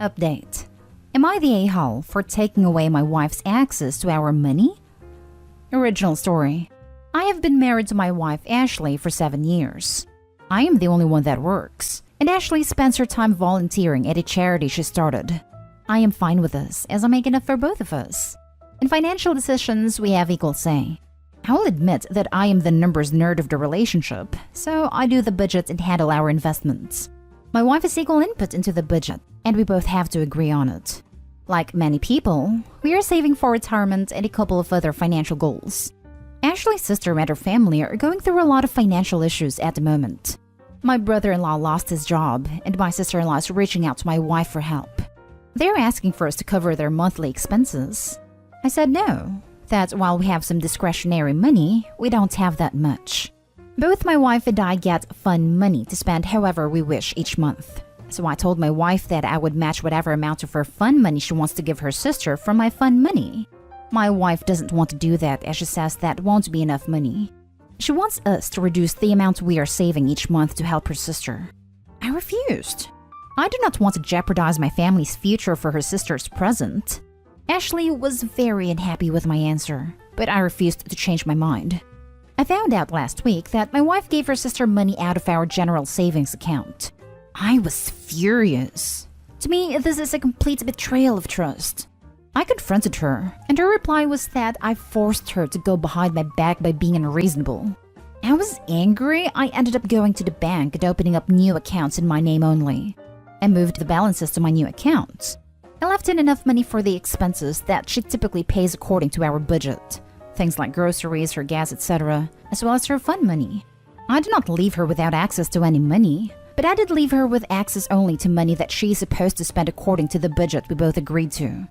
Update. Am I the a-hole for taking away my wife's access to our money? Original story. I have been married to my wife Ashley for 7 years. I am the only one that works, and Ashley spends her time volunteering at a charity she started. I am fine with this, as I make enough for both of us. In financial decisions, we have equal say. I will admit that I am the numbers nerd of the relationship, so I do the budget and handle our investments. My wife has equal input into the budget, and we both have to agree on it. Like many people, we are saving for retirement and a couple of other financial goals. Ashley's sister and her family are going through a lot of financial issues at the moment. My brother-in-law lost his job, and my sister-in-law is reaching out to my wife for help. They're asking for us to cover their monthly expenses. I said no, that while we have some discretionary money, we don't have that much. Both my wife and I get fun money to spend however we wish each month. So I told my wife that I would match whatever amount of her fun money she wants to give her sister from my fun money. My wife doesn't want to do that as she says that won't be enough money. She wants us to reduce the amount we are saving each month to help her sister. I refused. I do not want to jeopardize my family's future for her sister's present. Ashley was very unhappy with my answer, but I refused to change my mind. I found out last week that my wife gave her sister money out of our general savings account. I was furious. To me, this is a complete betrayal of trust. I confronted her, and her reply was that I forced her to go behind my back by being unreasonable. I was angry. I ended up going to the bank and opening up new accounts in my name only. I moved the balances to my new accounts. I left in enough money for the expenses that she typically pays according to our budget. Things like groceries, her gas, etc., as well as her fun money. I did not leave her without access to any money, but I did leave her with access only to money that she is supposed to spend according to the budget we both agreed to.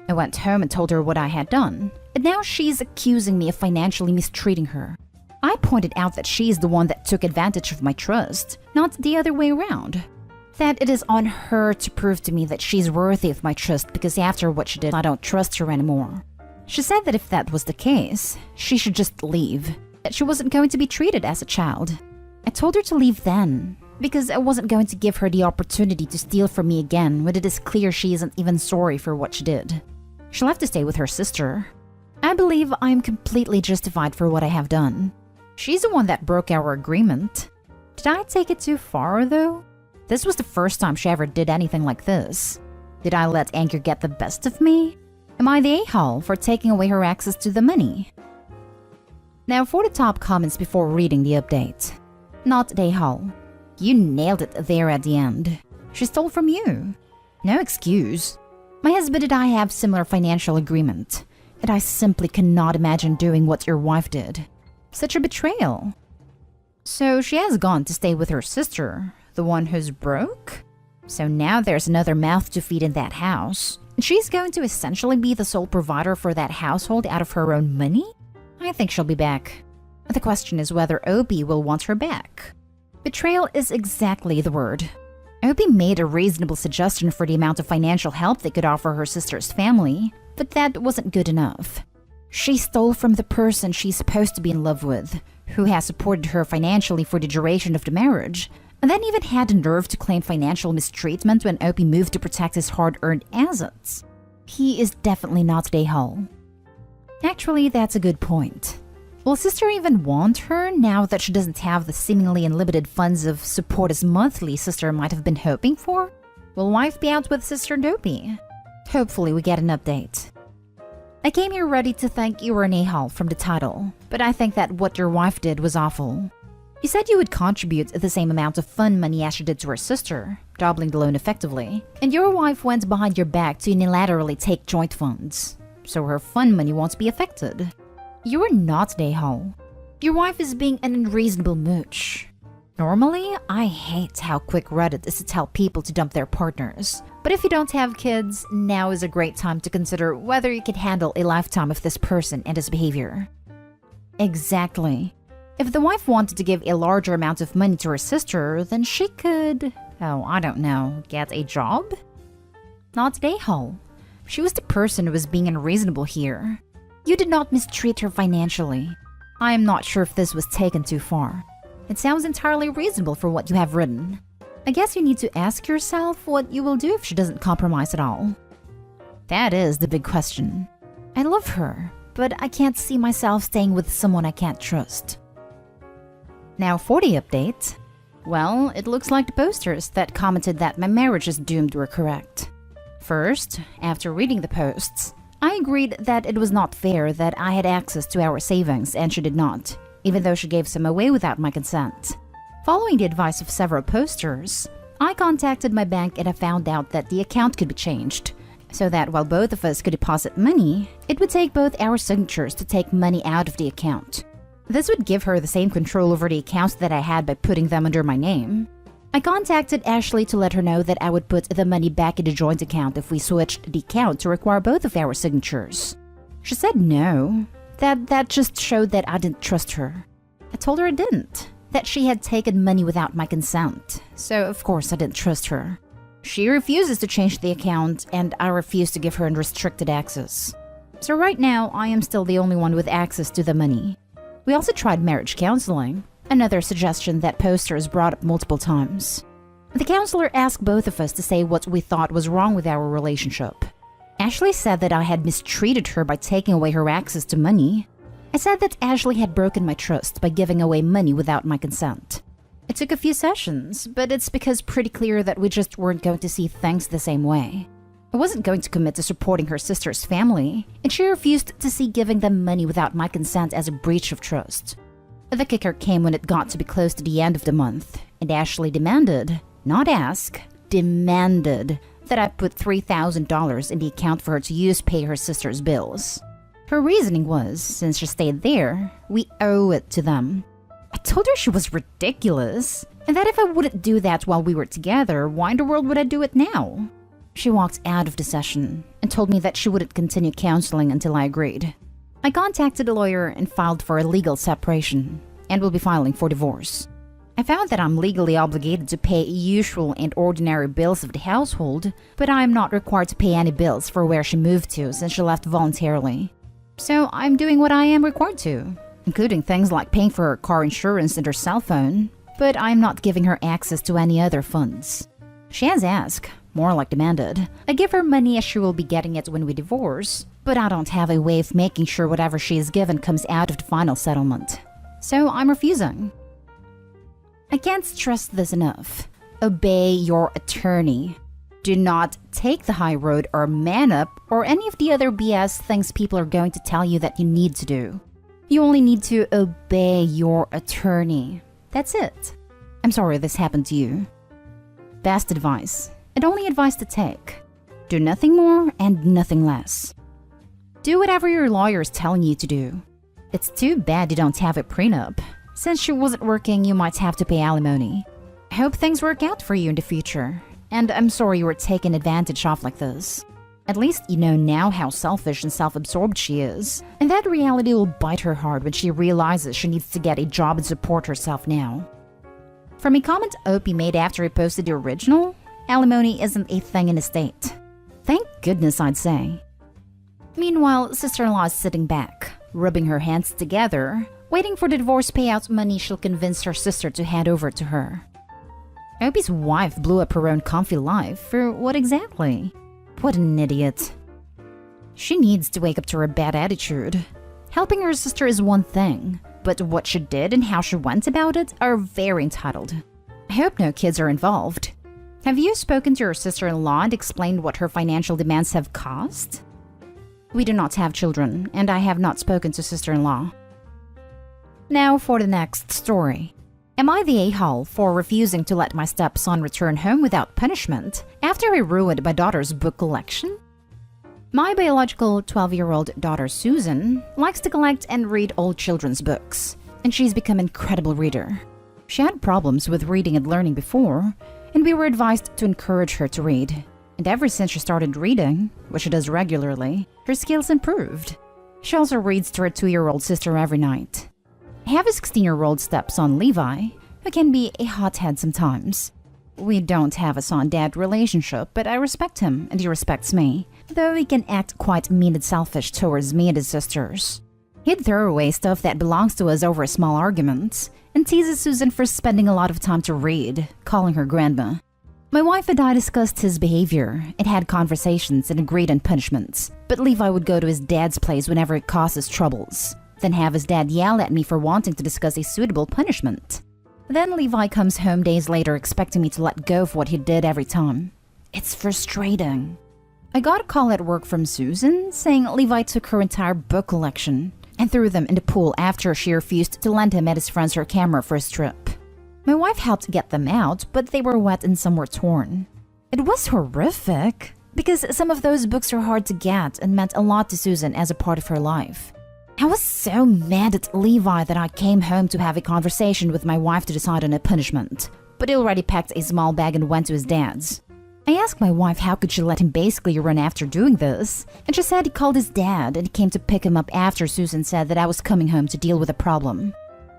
I went home and told her what I had done, and now she's accusing me of financially mistreating her. I pointed out that she's the one that took advantage of my trust, not the other way around. That it is on her to prove to me that she's worthy of my trust because after what she did, I don't trust her anymore. She said that if that was the case, she should just leave, that she wasn't going to be treated as a child. I told her to leave then, because I wasn't going to give her the opportunity to steal from me again when it is clear she isn't even sorry for what she did. She'll have to stay with her sister. I believe I am completely justified for what I have done. She's the one that broke our agreement. Did I take it too far, though? This was the first time she ever did anything like this. Did I let anger get the best of me? Am I the a-hole for taking away her access to the money? Now for the top comments before reading the update. Not the a-hole. You nailed it there at the end. She stole from you. No excuse. My husband and I have similar financial agreement, and I simply cannot imagine doing what your wife did. Such a betrayal. So she has gone to stay with her sister, the one who's broke? So now there's another mouth to feed in that house. She's going to essentially be the sole provider for that household out of her own money? I think she'll be back. The question is whether Opie will want her back. Betrayal is exactly the word. Opie made a reasonable suggestion for the amount of financial help they could offer her sister's family, but that wasn't good enough. She stole from the person she's supposed to be in love with, who has supported her financially for the duration of the marriage, and then even had the nerve to claim financial mistreatment when Opie moved to protect his hard-earned assets. He is definitely not the a-hole. Actually, that's a good point. Will sister even want her now that she doesn't have the seemingly unlimited funds of support as monthly sister might have been hoping for? Will wife be out with sister and Opie? Hopefully we get an update. I came here ready to thank you were an a-hole from the title, but I think that what your wife did was awful. You said you would contribute the same amount of fun money as she did to her sister, doubling the loan effectively, and your wife went behind your back to unilaterally take joint funds, so her fun money won't be affected. You are not the a-hole. Your wife is being an unreasonable mooch. Normally, I hate how quick Reddit is to tell people to dump their partners, but if you don't have kids, now is a great time to consider whether you can handle a lifetime of this person and his behavior. Exactly. If the wife wanted to give a larger amount of money to her sister, then she could, I don't know, get a job? Not the a-hole. She was the person who was being unreasonable here. You did not mistreat her financially. I am not sure if this was taken too far. It sounds entirely reasonable for what you have written. I guess you need to ask yourself what you will do if she doesn't compromise at all. That is the big question. I love her, but I can't see myself staying with someone I can't trust. Now for the update. Well, it looks like the posters that commented that my marriage is doomed were correct. First, after reading the posts, I agreed that it was not fair that I had access to our savings and she did not, even though she gave some away without my consent. Following the advice of several posters, I contacted my bank and I found out that the account could be changed, so that while both of us could deposit money, it would take both our signatures to take money out of the account. This would give her the same control over the accounts that I had by putting them under my name. I contacted Ashley to let her know that I would put the money back in the joint account if we switched the account to require both of our signatures. She said no, that just showed that I didn't trust her. I told her I didn't, that she had taken money without my consent, so of course I didn't trust her. She refuses to change the account and I refuse to give her unrestricted access. So right now, I am still the only one with access to the money. We also tried marriage counseling, another suggestion that posters brought up multiple times. The counselor asked both of us to say what we thought was wrong with our relationship. Ashley said that I had mistreated her by taking away her access to money. I said that Ashley had broken my trust by giving away money without my consent. It took a few sessions, but it's because pretty clear that we just weren't going to see things the same way. I wasn't going to commit to supporting her sister's family, and she refused to see giving them money without my consent as a breach of trust. The kicker came when it got to be close to the end of the month, and Ashley demanded, not ask, demanded that I put $3,000 in the account for her to use to pay her sister's bills. Her reasoning was, since she stayed there, we owe it to them. I told her she was ridiculous, and that if I wouldn't do that while we were together, why in the world would I do it now? She walked out of the session and told me that she wouldn't continue counseling until I agreed. I contacted a lawyer and filed for a legal separation, and will be filing for divorce. I found that I'm legally obligated to pay usual and ordinary bills of the household, but I am not required to pay any bills for where she moved to since she left voluntarily. So I'm doing what I am required to, including things like paying for her car insurance and her cell phone, but I'm not giving her access to any other funds. She has asked, more like demanded, I give her money as she will be getting it when we divorce, but I don't have a way of making sure whatever she is given comes out of the final settlement. So I'm refusing. I can't stress this enough. Obey your attorney. Do not take the high road or man up or any of the other BS things people are going to tell you that you need to do. You only need to obey your attorney. That's it. I'm sorry this happened to you. Best advice, and only advice to take. Do nothing more and nothing less. Do whatever your lawyer is telling you to do. It's too bad you don't have a prenup. Since she wasn't working, you might have to pay alimony. I hope things work out for you in the future, and I'm sorry you were taken advantage of like this. At least you know now how selfish and self-absorbed she is, and that reality will bite her hard when she realizes she needs to get a job and support herself now. From a comment Opie made after he posted the original, alimony isn't a thing in the state. Thank goodness, I'd say. Meanwhile, sister-in-law is sitting back, rubbing her hands together, waiting for the divorce payout money she'll convince her sister to hand over to her. Opie's wife blew up her own comfy life for what exactly? What an idiot. She needs to wake up to her bad attitude. Helping her sister is one thing, but what she did and how she went about it are very entitled. I hope no kids are involved. Have you spoken to your sister-in-law and explained what her financial demands have cost? We do not have children, and I have not spoken to sister-in-law. Now for the next story. Am I the a-hole for refusing to let my stepson return home without punishment after he ruined my daughter's book collection? My biological 12-year-old daughter Susan likes to collect and read old children's books, and she's become an incredible reader. She had problems with reading and learning before, and we were advised to encourage her to read. And ever since she started reading, which she does regularly, her skills improved. She also reads to her 2-year-old sister every night. I have a 16-year-old stepson, Levi, who can be a hothead sometimes. We don't have a son-dad relationship, but I respect him and he respects me, though he can act quite mean and selfish towards me and his sisters. He'd throw away stuff that belongs to us over a small argument, and teases Susan for spending a lot of time to read, calling her grandma. My wife and I discussed his behavior and had conversations and agreed on punishments, but Levi would go to his dad's place whenever it causes troubles, then have his dad yell at me for wanting to discuss a suitable punishment. Then Levi comes home days later expecting me to let go of what he did every time. It's frustrating. I got a call at work from Susan saying Levi took her entire book collection and threw them in the pool after she refused to lend him and his friends her camera for a trip. My wife helped get them out, but they were wet and some were torn. It was horrific, because some of those books are hard to get and meant a lot to Susan as a part of her life. I was so mad at Levi that I came home to have a conversation with my wife to decide on a punishment, but he already packed a small bag and went to his dad's. I asked my wife how could she let him basically run after doing this, and she said he called his dad and came to pick him up after Susan said that I was coming home to deal with a problem.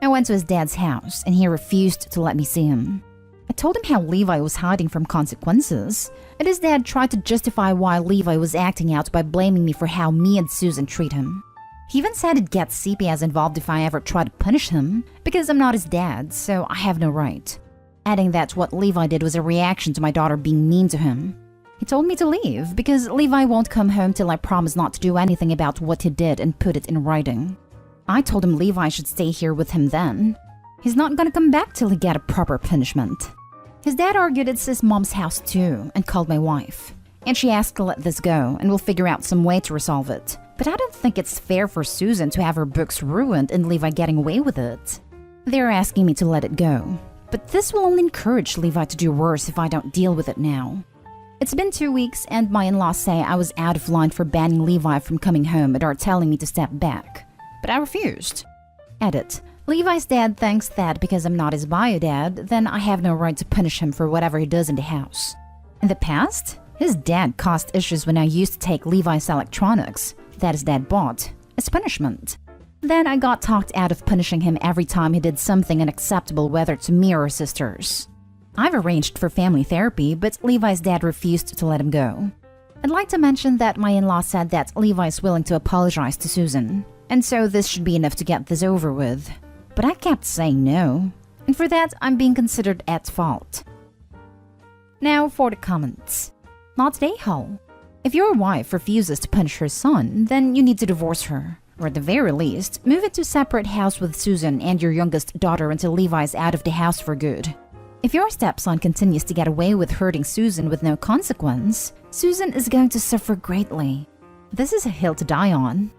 I went to his dad's house and he refused to let me see him. I told him how Levi was hiding from consequences, and his dad tried to justify why Levi was acting out by blaming me for how me and Susan treat him. He even said he'd get CPS involved if I ever tried to punish him, because I'm not his dad, so I have no right. Adding that what Levi did was a reaction to my daughter being mean to him. He told me to leave because Levi won't come home till I promise not to do anything about what he did and put it in writing. I told him Levi should stay here with him then. He's not gonna come back till he get a proper punishment. His dad argued it's his mom's house too and called my wife. And she asked to let this go and we'll figure out some way to resolve it. But I don't think it's fair for Susan to have her books ruined and Levi getting away with it. They're asking me to let it go. But this will only encourage Levi to do worse if I don't deal with it now. It's been 2 weeks and my in-laws say I was out of line for banning Levi from coming home and are telling me to step back. But I refused. Edit. Levi's dad thinks that because I'm not his bio dad, then I have no right to punish him for whatever he does in the house. In the past, his dad caused issues when I used to take Levi's electronics that his dad bought as punishment. Then I got talked out of punishing him every time he did something unacceptable, whether to me or his sisters. I've arranged for family therapy, but Levi's dad refused to let him go. I'd like to mention that my in-law said that Levi is willing to apologize to Susan, and so this should be enough to get this over with. But I kept saying no, and for that I'm being considered at fault. Now for the comments. Not today, Hull. If your wife refuses to punish her son, then you need to divorce her. Or at the very least, move into a separate house with Susan and your youngest daughter until Levi's out of the house for good. If your stepson continues to get away with hurting Susan with no consequence, Susan is going to suffer greatly. This is a hill to die on.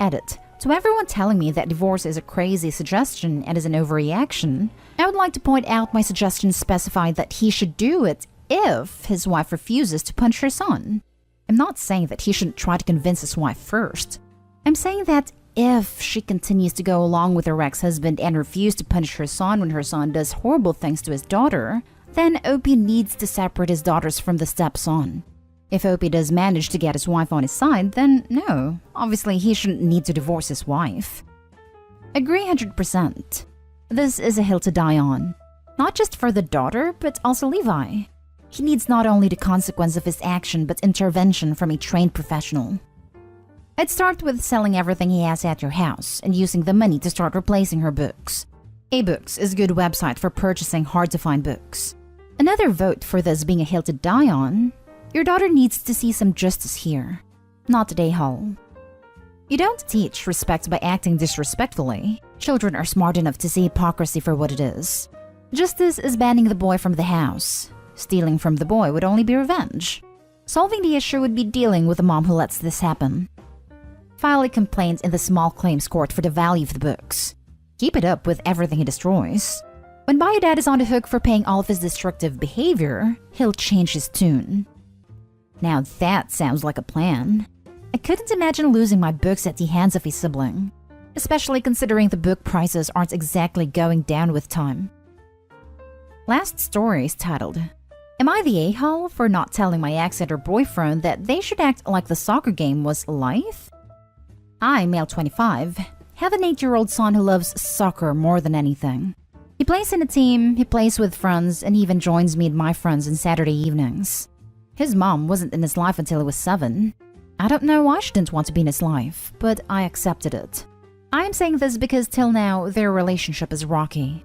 Edit. To everyone telling me that divorce is a crazy suggestion and is an overreaction, I would like to point out my suggestion specified that he should do it if his wife refuses to punish her son. I'm not saying that he shouldn't try to convince his wife first. I'm saying that if she continues to go along with her ex-husband and refuse to punish her son when her son does horrible things to his daughter, then Opie needs to separate his daughters from the stepson. If Opie does manage to get his wife on his side, then no, obviously he shouldn't need to divorce his wife. Agree 100%. This is a hill to die on. Not just for the daughter, but also Levi. He needs not only the consequence of his action, but intervention from a trained professional. I'd start with selling everything he has at your house and using the money to start replacing her books. A-Books is a good website for purchasing hard-to-find books. Another vote for this being a hill to die on, your daughter needs to see some justice here. Not today, Hull. You don't teach respect by acting disrespectfully. Children are smart enough to see hypocrisy for what it is. Justice is banning the boy from the house. Stealing from the boy would only be revenge. Solving the issue would be dealing with the mom who lets this happen. File a complaint in the small claims court for the value of the books. Keep it up with everything he destroys. When Bio Dad is on the hook for paying all of his destructive behavior, he'll change his tune. Now that sounds like a plan. I couldn't imagine losing my books at the hands of a sibling, especially considering the book prices aren't exactly going down with time. Last story is titled, Am I the a-hole for not telling my ex and her boyfriend that they should act like the soccer game was life? I, male 25, have an 8-year-old son who loves soccer more than anything. He plays in a team, he plays with friends, and he even joins me and my friends on Saturday evenings. His mom wasn't in his life until he was 7. I don't know why she didn't want to be in his life, but I accepted it. I'm saying this because till now, their relationship is rocky.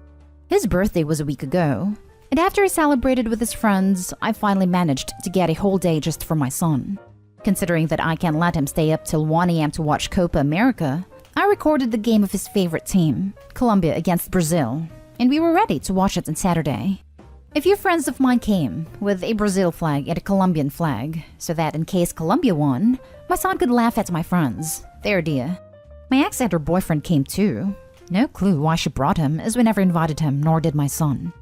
His birthday was a week ago, and after he celebrated with his friends, I finally managed to get a whole day just for my son. Considering that I can't let him stay up till 1 a.m. to watch Copa America, I recorded the game of his favorite team, Colombia against Brazil, and we were ready to watch it on Saturday. A few friends of mine came with a Brazil flag and a Colombian flag, so that in case Colombia won, my son could laugh at my friends. Their idea. My ex and her boyfriend came too. No clue why she brought him, as we never invited him, nor did my son.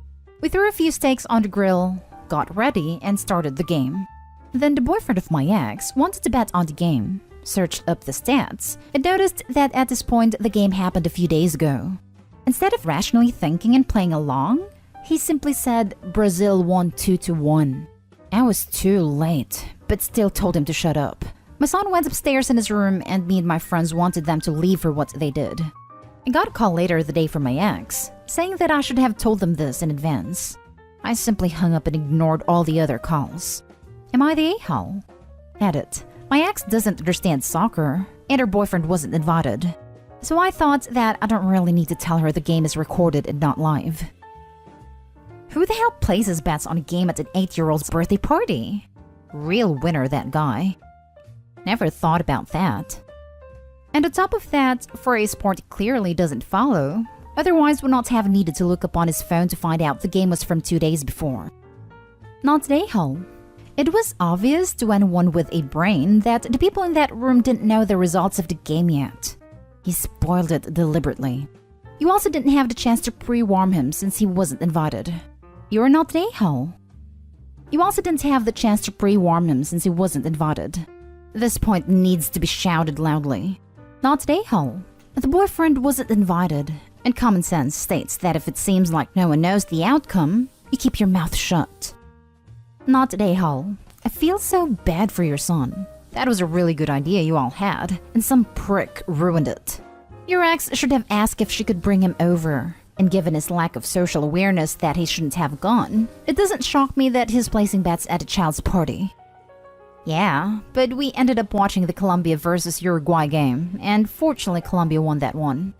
We threw a few steaks on the grill, got ready, and started the game. Then the boyfriend of my ex wanted to bet on the game, searched up the stats, and noticed that at this point the game happened a few days ago. Instead of rationally thinking and playing along, he simply said Brazil won 2-1. I was too late, but still told him to shut up. My son went upstairs in his room and me and my friends wanted them to leave for what they did. I got a call later the day from my ex, saying that I should have told them this in advance. I simply hung up and ignored all the other calls. Am I the a-hole? Edit. My ex doesn't understand soccer, and her boyfriend wasn't invited. So I thought that I don't really need to tell her the game is recorded and not live. Who the hell places bets on a game at an 8-year-old's birthday party? Real winner, that guy. Never thought about that. And on top of that, for a sport he clearly doesn't follow, otherwise would not have needed to look up on his phone to find out the game was from 2 days before. Not the a-hole. It was obvious to anyone with a brain that the people in that room didn't know the results of the game yet. He spoiled it deliberately. You also didn't have the chance to pre-warm him since he wasn't invited. You're not the a-hole. You also didn't have the chance to pre-warm him since he wasn't invited. This point needs to be shouted loudly. Not the a-hole. The boyfriend wasn't invited, and common sense states that if it seems like no one knows the outcome, you keep your mouth shut. Not the a-hole. I feel so bad for your son. That was a really good idea you all had, and some prick ruined it. Your ex should have asked if she could bring him over, and given his lack of social awareness that he shouldn't have gone, it doesn't shock me that he's placing bets at a child's party. Yeah, but we ended up watching the Colombia versus Uruguay game, and fortunately Colombia won that one.